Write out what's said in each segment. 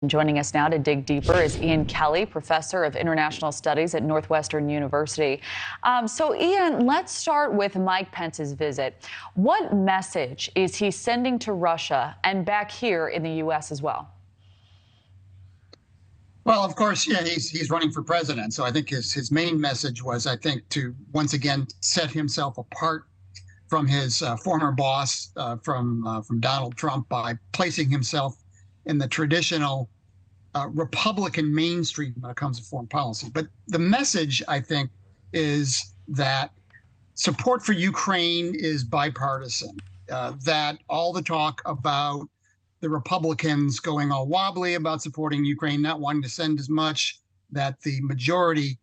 Joining us now to dig deeper is Ian Kelly, professor of international studies at Northwestern University. So, Ian, let's start with Mike Pence's visit. What message is he sending to Russia and back here in the U.S. as well? Well, of course, yeah, he's running for president. So I think his main message was, I think, to once again set himself apart from his former boss, from Donald Trump, by placing himself in the traditional Republican mainstream when it comes to foreign policy. But the message, I think, is that support for Ukraine is bipartisan, that all the talk about the Republicans going all wobbly about supporting Ukraine, not wanting to send as much, that the majority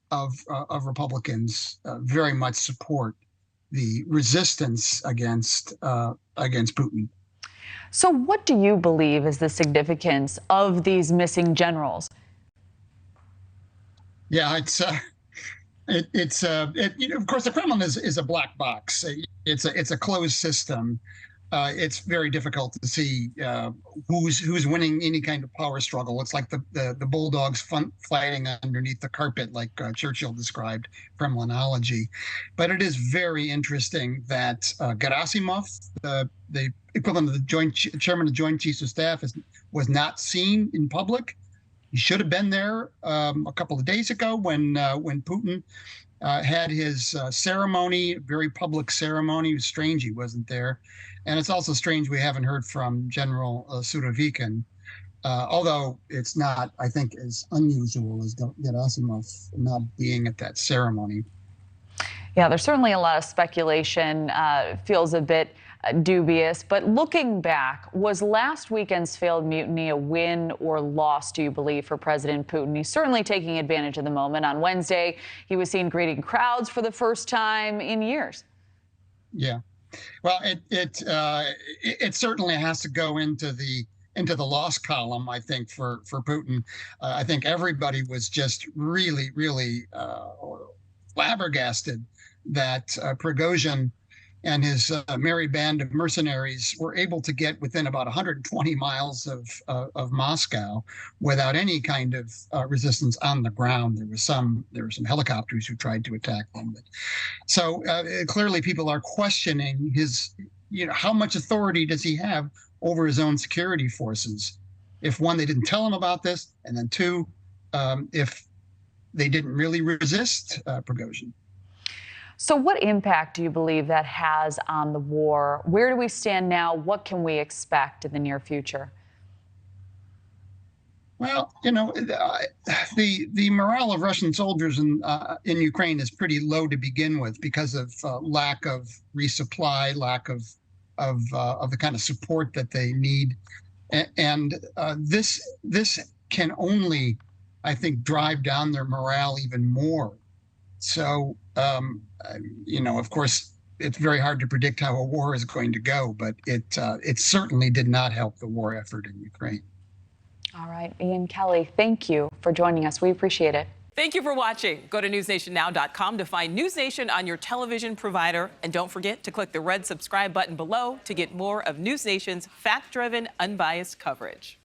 of Republicans very much support the resistance against Putin. So what do you believe is the significance of these missing generals? Yeah, of course, the Kremlin is a black box. It's a closed system. It's very difficult to see who's winning any kind of power struggle. It's like the bulldogs fighting underneath the carpet, like Churchill described Kremlinology. But it is very interesting that Gerasimov, the equivalent of the chairman of the Joint Chiefs of Staff, was not seen in public. He should have been there a couple of days ago when Putin had his ceremony, very public ceremony. It was strange he wasn't there. And it's also strange we haven't heard from General Surovikin, although it's not, I think, as unusual as Gerasimov not being at that ceremony. Yeah, there's certainly a lot of speculation. Feels a bit dubious. But looking back, was last weekend's failed mutiny a win or loss, do you believe, for President Putin? He's certainly taking advantage of the moment. On Wednesday, he was seen greeting crowds for the first time in years. Yeah. Well, it certainly has to go into the loss column, I think, for Putin. I think everybody was just really, really flabbergasted that Prigozhin and his merry band of mercenaries were able to get within about 120 miles of Moscow without any kind of resistance on the ground. There were some helicopters who tried to attack them. So clearly, people are questioning his, how much authority does he have over his own security forces? If one, they didn't tell him about this, and then two, if they didn't really resist Prigozhin. So what impact do you believe that has on the war? Where do we stand now? What can we expect in the near future? Well, the morale of Russian soldiers in Ukraine is pretty low to begin with because of lack of resupply, lack of the kind of support that they need, and this can only, I think, drive down their morale even more. So, of course, it's very hard to predict how a war is going to go, but it certainly did not help the war effort in Ukraine. All right, Ian Kelly, thank you for joining us. We appreciate it. Thank you for watching. Go to newsnationnow.com to find News Nation on your television provider. And don't forget to click the red subscribe button below to get more of News Nation's fact-driven, unbiased coverage.